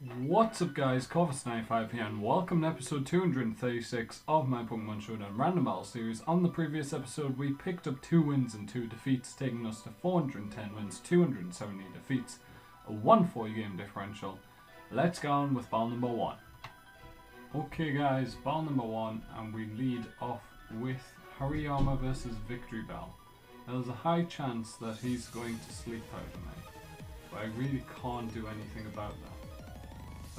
What's up guys, Corvus95 here and welcome to episode 236 of my Pokémon Showdown Random Battle series. On the previous episode we picked up 2 wins and 2 defeats, taking us to 410 wins, 270 defeats, a 140 game differential. Let's go on with battle number 1. Okay guys, battle number 1, and we lead off with Hariyama versus Victory Bell. Now there's a high chance that he's going to sleep out of me, but I really can't do anything about that.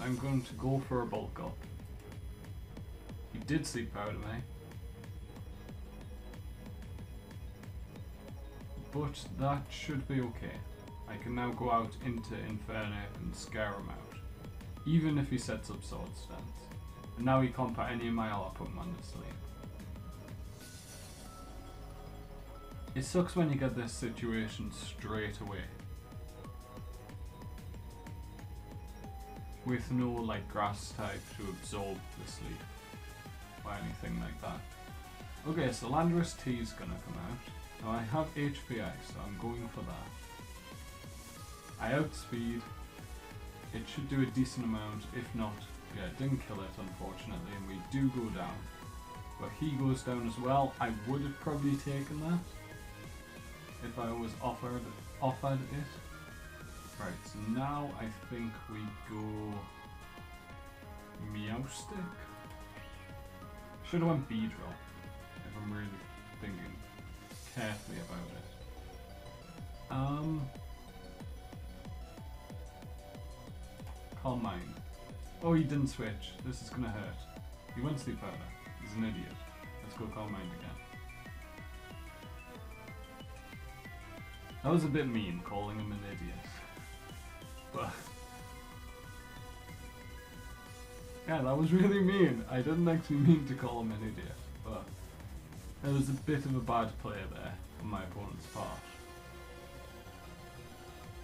I'm going to go for a bulk up. He did sleep out of me, but that should be okay. I can now go out into Infernape and scare him out, even if he sets up Sword Stance. And now he can't put any of my other Pokemon to sleep. It sucks when you get this situation straight away, with no like grass type to absorb the sleep or anything like that. Okay, so Landorus T is gonna come out. Now I have HPI, so I'm going for that. I outspeed. It should do a decent amount, if not, yeah, it didn't kill it unfortunately, and we do go down. But he goes down as well. I would have probably taken that if I was offered it. Right, so now I think we go Meowstic. Should have went Beedrill, if I'm really thinking carefully about it. Calm Mind. Oh, he didn't switch. This is gonna hurt. He went Sleep Powder. He's an idiot. Let's go Calm Mind again. That was a bit mean, calling him an idiot. But yeah, that was really mean. I didn't actually mean to call him an idiot, but there was a bit of a bad play there on my opponent's part.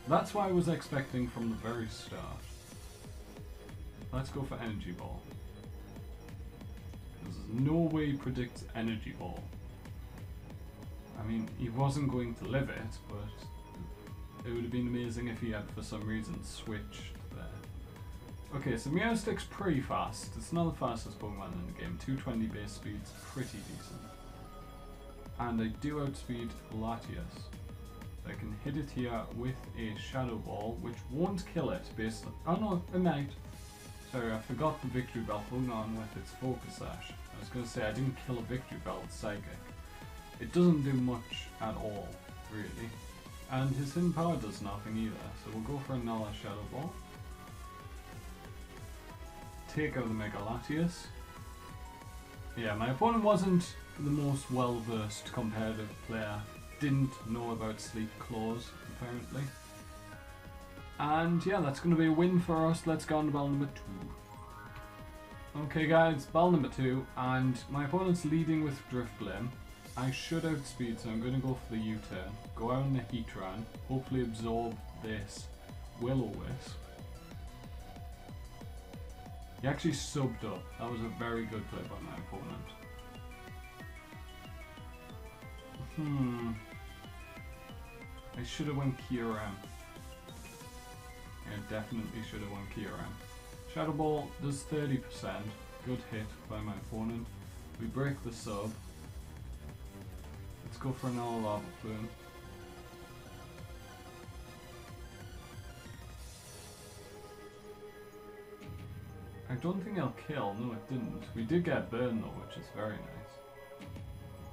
That's what I was expecting from the very start. Let's go for Energy Ball. There's no way he predicts Energy Ball. I mean, he wasn't going to live it, but it would have been amazing if he had for some reason switched there. Okay, so Meowstic's pretty fast. It's not the fastest Pokemon in the game. 220 base speed's pretty decent. And I do outspeed Latias. I can hit it here with a Shadow Ball, which won't kill it based on... Oh no, it might. Sorry, I forgot the Victory Bell hung on with its Focus Sash. I was going to say I didn't kill a Victory Bell with Psychic. It doesn't do much at all, really. And his hidden power does nothing either, so we'll go for another Shadow Ball. Take out the Mega Latias. Yeah, my opponent wasn't the most well-versed competitive player. Didn't know about Sleep Claws, apparently. And yeah, that's going to be a win for us. Let's go on to battle number 2. Okay guys, battle number 2, and my opponent's leading with Drifblim. I should outspeed, so I'm going to go for the U-turn, go out in the Heatran, hopefully absorb this Will-O-Wisp. He actually subbed up. That was a very good play by my opponent. I should have went Kyurem. Yeah, definitely should have went Kyurem. Shadow Ball does 30%. Good hit by my opponent. We break the sub. Let's go for another Lava Plume. I don't think I'll kill. No, it didn't. We did get burn though, which is very nice.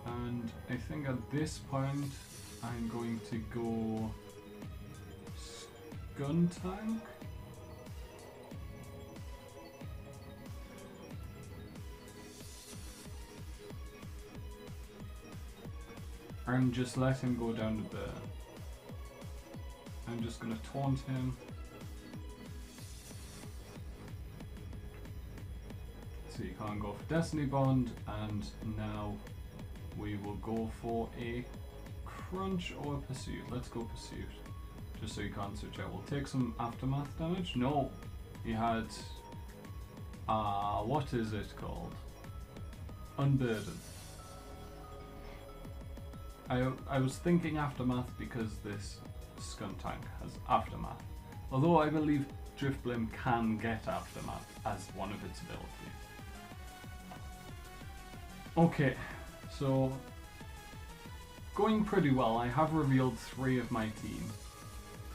And I think at this point, I'm going to go Skuntank. And just let him go down to burn. I'm just going to taunt him. So you can't go for Destiny Bond, and now we will go for a Crunch or a Pursuit. Let's go Pursuit, just so you can't switch out. We'll take some Aftermath damage. No, he had, what is it called? Unburden. I was thinking Aftermath because this Skuntank has Aftermath. Although I believe Driftblim can get Aftermath as one of its abilities. Okay, so going pretty well. I have revealed 3 of my team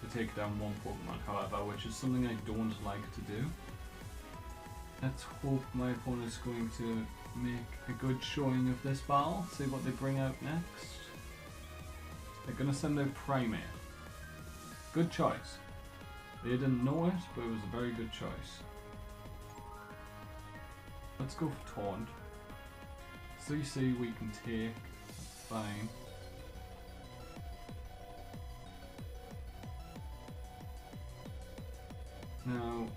to take down 1 Pokemon, however, which is something I don't like to do. Let's hope my opponent's going to make a good showing of this battle, see what they bring out next. They're going to send out Primate. Good choice. They didn't know it, but it was a very good choice. Let's go for Taunt. CC we can take, that's fine. Now,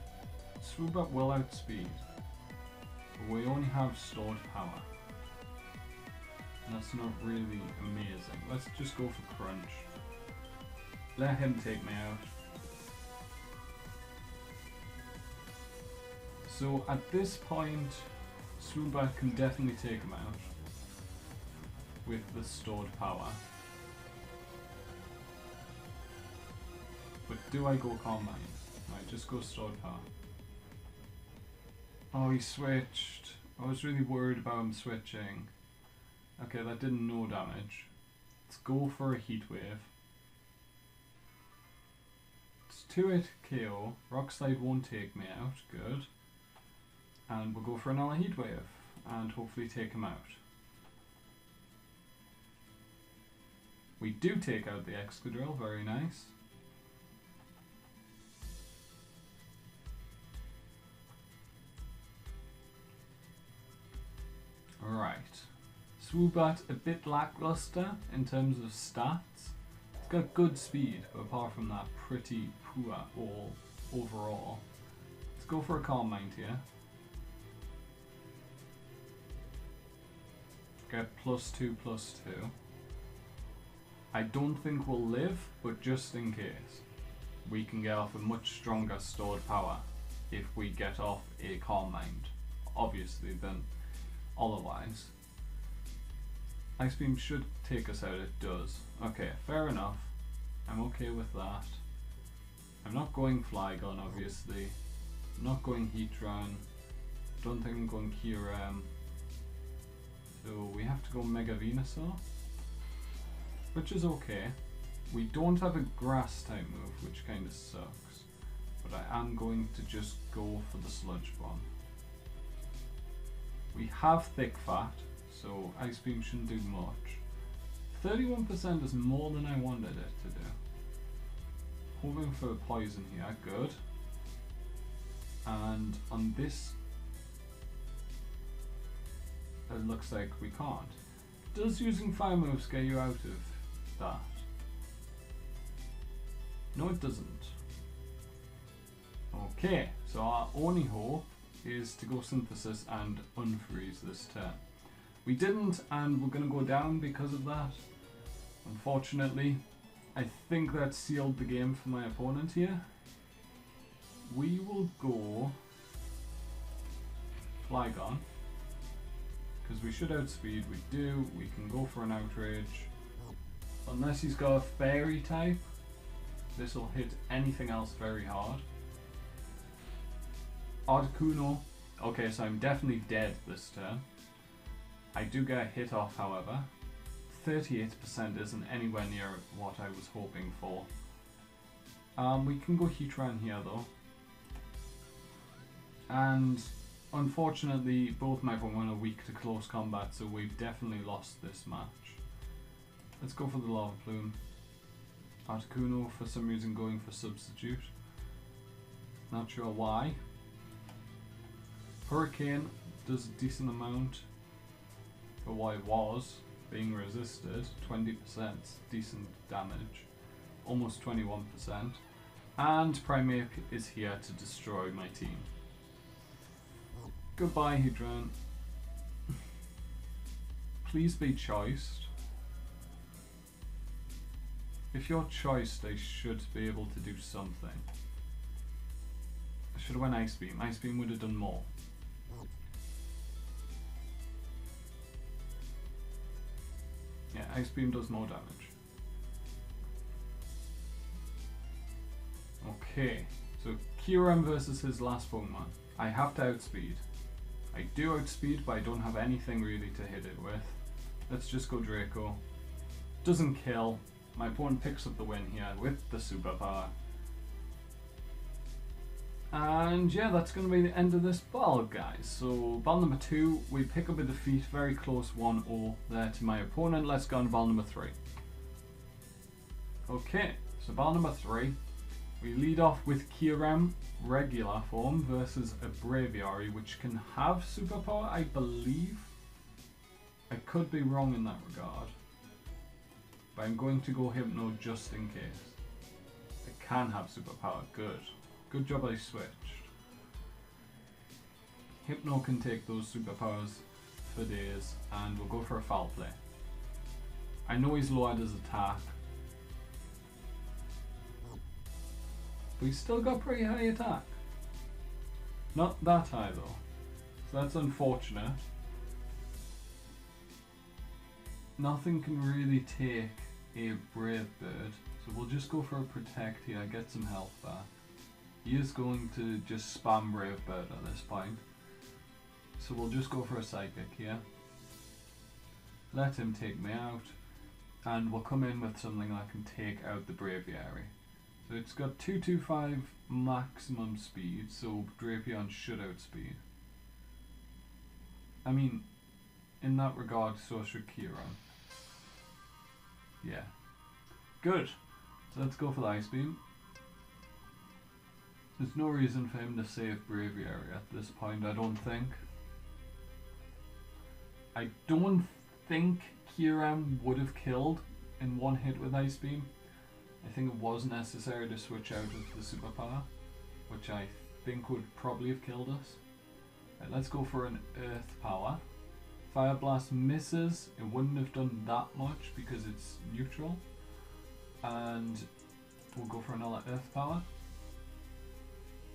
Swoobat will outspeed, but we only have stored power. And that's not really amazing. Let's just go for Crunch. Let him take me out. So at this point, Swoobat can definitely take him out with the stored power. But do I go Calm Mind? I just go stored power. Oh, he switched. I was really worried about him switching. Okay, that did no damage. Let's go for a Heat Wave. It's 2-hit KO. Rock Slide won't take me out. Good. And we'll go for another Heat Wave and hopefully take him out. We do take out the Excadrill. Very nice. Right, Swoobat a bit lackluster in terms of stats. It's got good speed, but apart from that, pretty poor all overall. Let's go for a Calm Mind here. Get +2/+2. I don't think we'll live, but just in case, we can get off a much stronger stored power if we get off a Calm Mind, obviously, than otherwise. Ice Beam should take us out, it does. Okay, fair enough. I'm okay with that. I'm not going Flygon, obviously. I'm not going Heatran. Don't think I'm going Kyurem. So we have to go Mega Venusaur, which is okay. We don't have a Grass type move, which kind of sucks. But I am going to just go for the Sludge Bomb. We have Thick Fat, so Ice Beam shouldn't do much. 31% is more than I wanted it to do. Hoping for a Poison here, good. And on this, it looks like we can't. Does using Fire moves get you out of that? No, it doesn't. Okay, so our only hope is to go Synthesis and unfreeze this turn. We didn't, and we're going to go down because of that. Unfortunately, I think that sealed the game for my opponent here. We will go Flygon, because we should outspeed. We do. We can go for an Outrage. Unless he's got a Fairy type, this will hit anything else very hard. Articuno. Okay, so I'm definitely dead this turn. I do get a hit off, however. 38% isn't anywhere near what I was hoping for. We can go Heatran here though. And unfortunately, both my Pokemon are weak to close combat, so we've definitely lost this match. Let's go for the Lava Plume. Articuno, for some reason, going for Substitute. Not sure why. Hurricane does a decent amount for what it was being resisted. 20% decent damage, almost 21%. And Primeape is here to destroy my team. Goodbye, Heatran. Please be choiced. If you're choiced, they should be able to do something. I should have went Ice Beam. Ice Beam would have done more. Yeah, Ice Beam does more damage. Okay, So Kyurem versus his last Pokemon. I have to outspeed. I do outspeed, but I don't have anything really to hit it with. Let's just go Draco. Doesn't kill. My opponent picks up the win here with the superpower. And yeah, that's going to be the end of this battle, guys. So battle number 2, we pick up a defeat, very close 1-0 there to my opponent. Let's go on to battle number 3. Okay, so battle number 3, we lead off with Kyurem regular form versus a Braviary, which can have superpower, I believe. I could be wrong in that regard, but I'm going to go Hypno just in case. It can have superpower. Good. Good job I switched. Hypno can take those superpowers for days, and we'll go for a foul play. I know he's lowered his attack, but he's still got pretty high attack. Not that high though, so that's unfortunate. Nothing can really take a Brave Bird, so we'll just go for a Protect here, get some health back. He is going to just spam Brave Bird at this point, so we'll just go for a Psychic here. Let him take me out, and we'll come in with something that can take out the Braviary. So it's got 225 maximum speed, so Drapion should outspeed. I mean, in that regard, so should Kyurem. Yeah. Good. So let's go for the Ice Beam. There's no reason for him to save Braviary at this point, I don't think. I don't think Kyurem would have killed in one hit with Ice Beam. I think it was necessary to switch out of the superpower, which I think would probably have killed us. Right, let's go for an Earth Power. Fire Blast misses. It wouldn't have done that much because it's neutral. And we'll go for another Earth Power.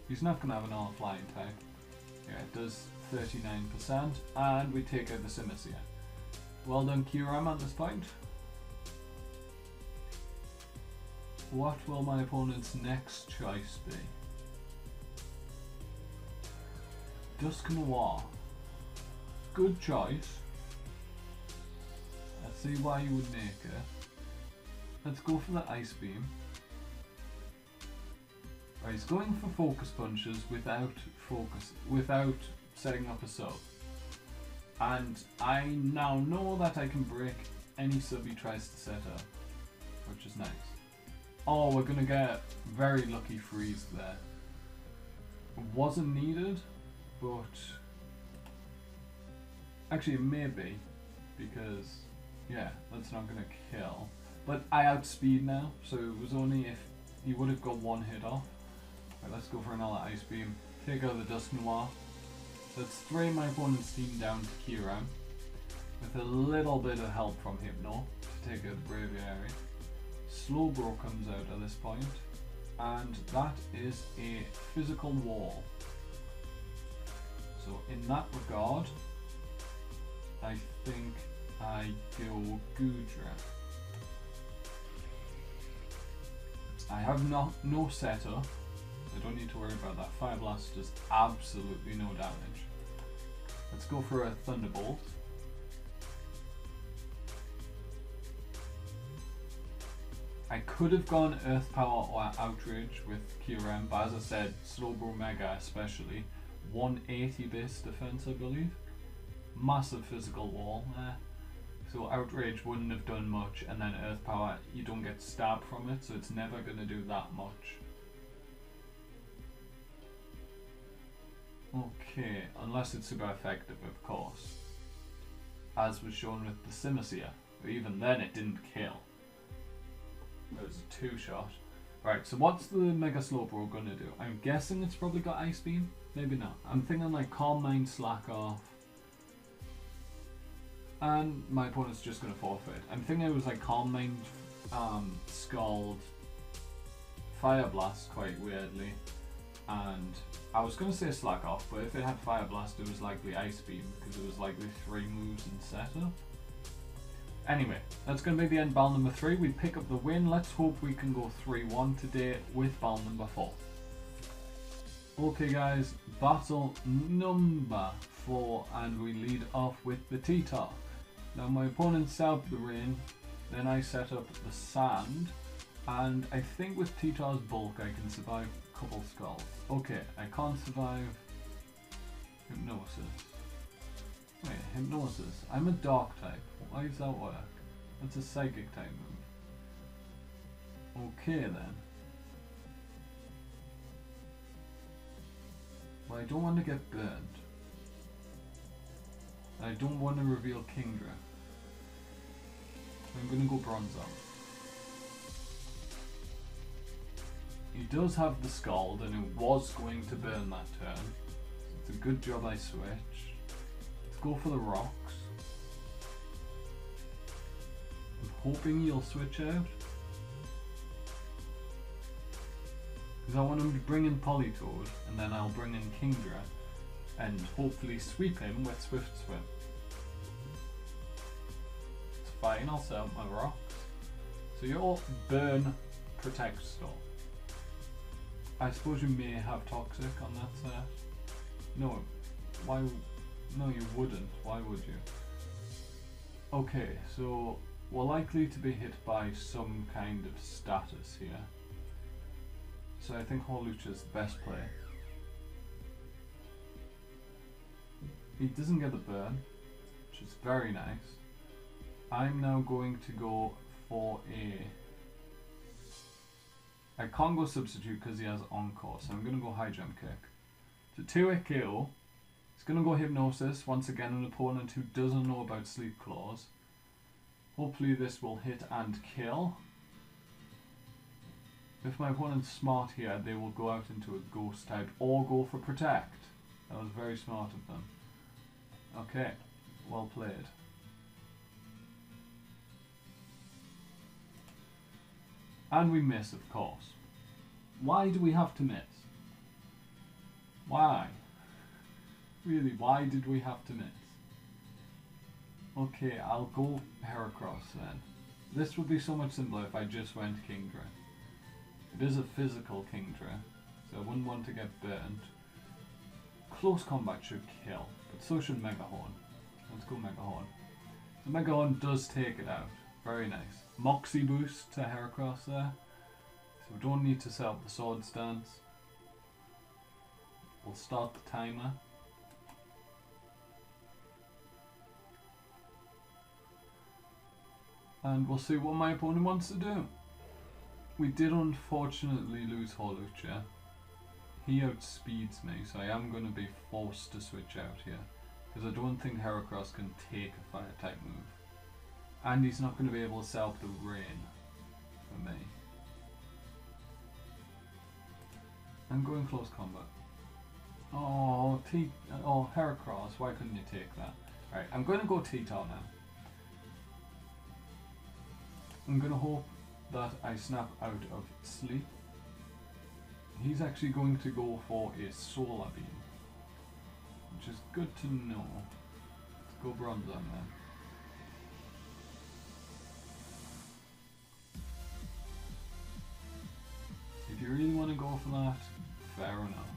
He's not going to have another Flying type. Yeah, it does 39%. And we take out the Simicia. Well done, Kyurem, at this point. What will my opponent's next choice be? Dusknoir. Good choice. Let's see why you would make it. Let's go for the Ice Beam. Right, he's going for Focus Punches without setting up a sub. And I now know that I can break any sub he tries to set up, which is nice. Oh, we're gonna get very lucky freeze there. It wasn't needed, but actually it may be, because yeah, that's not gonna kill. But I outspeed now, so it was only if he would have got one hit off. Right, let's go for another Ice Beam. Take out the Dusknoir. Let's spray my opponent's team down to Kyurem, with a little bit of help from Hypno to take out the Braviary. Slowbro comes out at this point, and that is a physical wall. So in that regard, I think I go Goodra. I have no setup, I don't need to worry about that. Fire Blast does absolutely no damage. Let's go for a Thunderbolt. I could have gone Earth Power or Outrage with Kyurem, but as I said, Slowbro Mega especially, 180 base defense I believe. Massive physical wall there. So Outrage wouldn't have done much, and then Earth Power, you don't get stabbed from it, so it's never going to do that much. Okay, unless it's super effective, of course. As was shown with the Simicia, but even then it didn't kill. It was a 2-shot. Right, so what's the Mega Slowbro gonna do? I'm guessing it's probably got Ice Beam? Maybe not. I'm thinking like Calm Mind, Slack Off. And my opponent's just gonna forfeit. I'm thinking it was like Calm Mind, Scald, Fire Blast quite weirdly. And I was gonna say Slack Off, but if it had Fire Blast it was likely Ice Beam, because it was likely 3 moves in setup. Anyway, that's going to be the end battle number 3. We pick up the win. Let's hope we can go 3-1 today with battle number 4. Okay guys, battle number 4, and we lead off with the T-Tar. Now my opponent set up the rain, then I set up the sand, and I think with T-Tar's bulk I can survive a couple skulls. Okay, I can't survive hypnosis. Wait, hypnosis. I'm a dark type. Why does that work? That's a psychic type move. Okay then. Well, I don't want to get burned. I don't want to reveal Kingdra. I'm gonna go bronze out. He does have the Scald and it was going to burn that turn. It's a good job I switched. Let's go for the rocks. I'm hoping you'll switch out. Because I want him to bring in Politoed, and then I'll bring in Kingdra, and hopefully sweep him with Swift Swim. It's fine, I'll set up my rocks. So you're burn, protect, stall. I suppose you may have Toxic on that set. No, why? No, you wouldn't. Why would you? Okay, so we're likely to be hit by some kind of status here. So I think Hawlucha is the best play. He doesn't get the burn, which is very nice. I'm now going to go for a... I can't go substitute because he has Encore, so I'm going to go High Jump Kick. So 2-hit KO. He's going to go Hypnosis, once again an opponent who doesn't know about Sleep Claws. Hopefully this will hit and kill. If my opponent's smart here, they will go out into a Ghost type or go for Protect. That was very smart of them. Okay, well played. And we miss, of course. Why do we have to miss? Why? Really, why did we have to miss? Okay, I'll go Heracross then. This would be so much simpler if I just went Kingdra. It is a physical Kingdra, so I wouldn't want to get burnt. Close combat should kill, but so should Megahorn. Let's go Megahorn. So Megahorn does take it out. Very nice. Moxie boost to Heracross there. So we don't need to set up the Sword Stance. We'll start the timer. And we'll see what my opponent wants to do. We did unfortunately lose Hawlucha. He outspeeds me, so I am going to be forced to switch out here. Because I don't think Heracross can take a fire type move. And he's not going to be able to set up the rain for me. I'm going close combat. Oh, Heracross, why couldn't you take that? Right, I'm going to go T-Tar now. I'm going to hope that I snap out of sleep. He's actually going to go for a Solar Beam, which is good to know. Let's go Bronze on then. If you really want to go for that, fair enough.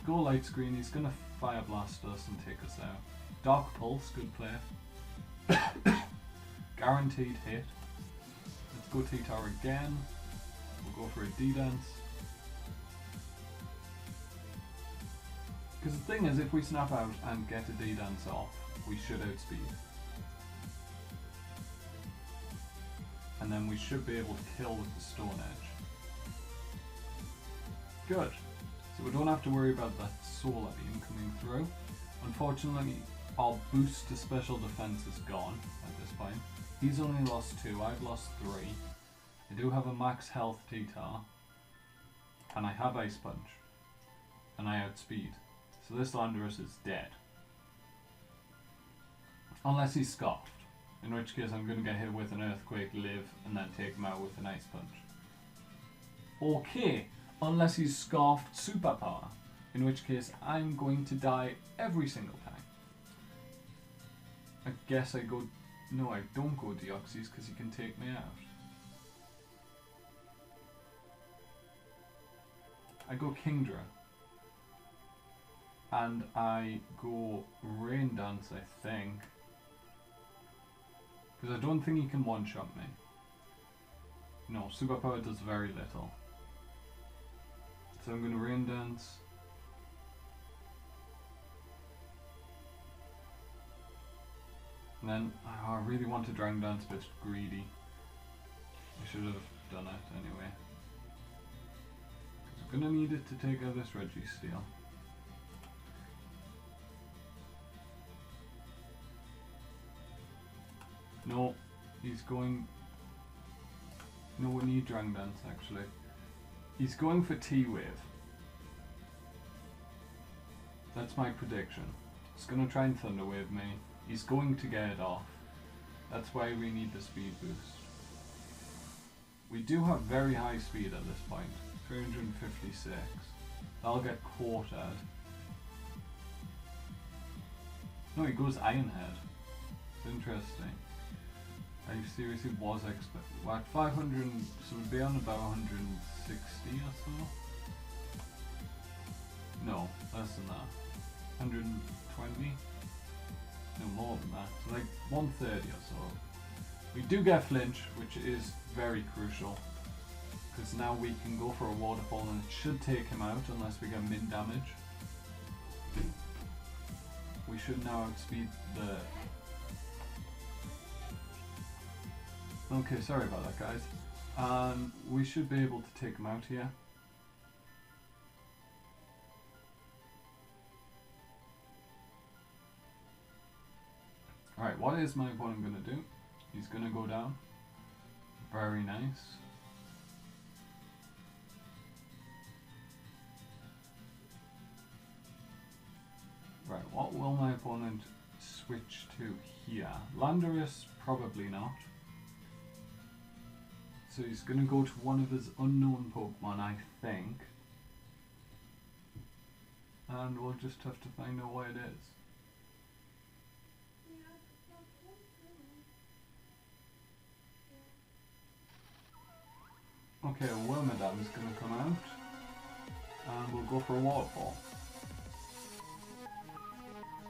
Go Light Screen, he's going to Fire Blast us and take us out. Dark Pulse, good play. Guaranteed hit. Let's go T-Tar again. We'll go for a D-Dance. Because the thing is, if we snap out and get a D-Dance off, we should outspeed. And then we should be able to kill with the Stone Edge. Good. So we don't have to worry about that Solar Beam coming through. Unfortunately, our boost to special defense is gone at this point. He's only lost 2, I've lost 3. I do have a max health T-Tar. And I have Ice Punch. And I outspeed. So this Landorus is dead. Unless he's Scoffed. In which case I'm going to get hit with an Earthquake, live, and then take him out with an Ice Punch. Okay, unless he's Scarfed Superpower. In which case I'm going to die every single time. I guess I go... No, I don't go Deoxys because he can take me out. I go Kingdra. and I go Rain Dance, I think. Because I don't think he can one-shot me. No, Superpower does very little. So I'm going to Rain Dance. And then, oh, I really want to Dragon Dance, but it's greedy. I should have done it anyway. I'm going to need it to take out this Registeel. No, he's going... No, we need Dragon Dance actually. He's going for T-Wave. That's my prediction. He's going to try and Thunder Wave me. He's going to get it off. That's why we need the speed boost. We do have very high speed at this point. 356. I'll get quartered. No, he goes Iron Head. It's interesting. I seriously was expecting. Well, at 500, so we'd be on about 160 or so? No, less than that. 120? No, more than that. So like 130 or so. We do get flinch, which is very crucial. Because now we can go for a waterfall and it should take him out unless we get min damage. We should now outspeed the... Okay, sorry about that guys. We should be able to take him out here. Alright, what is my opponent going to do? He's going to go down. Very nice. Right, what will my opponent switch to here? Landorus? Probably not. So he's going to go to one of his unknown Pokemon, I think. And we'll just have to find out what it is. Okay, a Wormadam is going to come out. And we'll go for a Waterfall.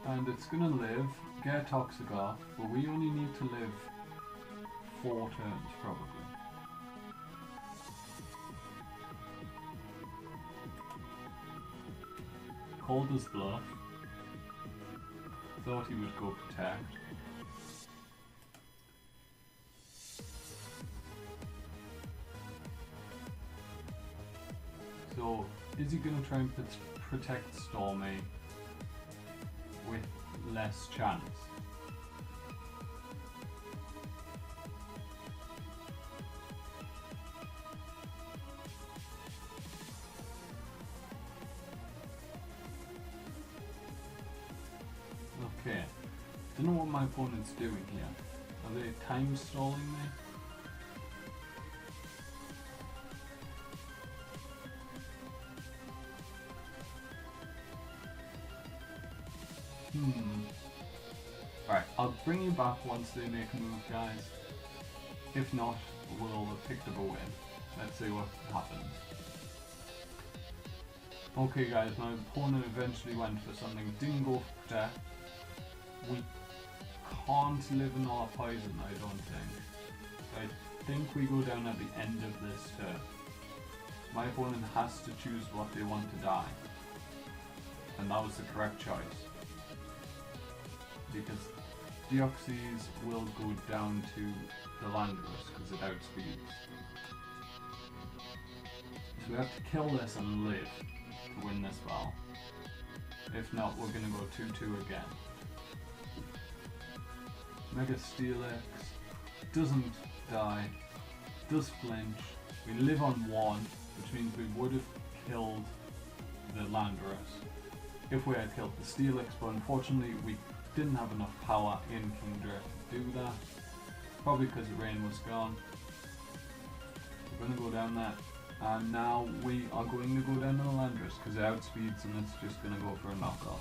And it's going to live, get Toxic off, but we only need to live 4 turns probably. Called his bluff. Thought he would go Protect. So, is he going to try and protect Stormy with less chance? Okay, don't know what my opponent's doing here. Are they time stalling me? Right, I'll bring you back once they make a move, guys. If not, we'll pick up a win. Let's see what happens. Okay guys, my opponent eventually went for something, didn't go for Protect. We can't live in our poison, I don't think. I think we go down at the end of this turn. My opponent has to choose what they want to die. And that was the correct choice. Because Deoxys will go down to the Landorus because it outspeeds. So we have to kill this and live to win this battle. If not, we're going to go 2-2 again. Mega Steelix doesn't die, does flinch. We live on 1, which means we would have killed the Landorus if we had killed the Steelix, but unfortunately we didn't have enough power in Kingdra to do that. Probably because the rain was gone. We're going to go down that. And now we are going to go down to the Landorus because it outspeeds and it's just going to go for a knockoff.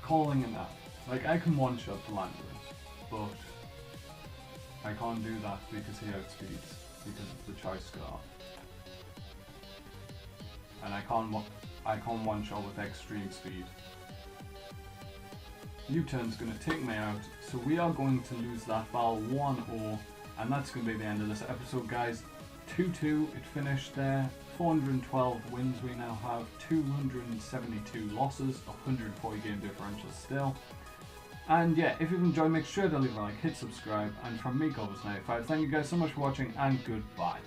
Calling it that. Like, I can one-shot the Landorus, but I can't do that because he outspeeds because of the Choice Scarf. And I can't I can't one-shot with extreme speed. U-turn's going to take me out, so we are going to lose that battle 1-0, and that's going to be the end of this episode, guys. 2-2, it finished there. 412 wins we now have, 272 losses, 140 game differential still. And yeah, if you've enjoyed, make sure to leave a like, hit subscribe, and from me, Gobbers95, thank you guys so much for watching, and goodbye.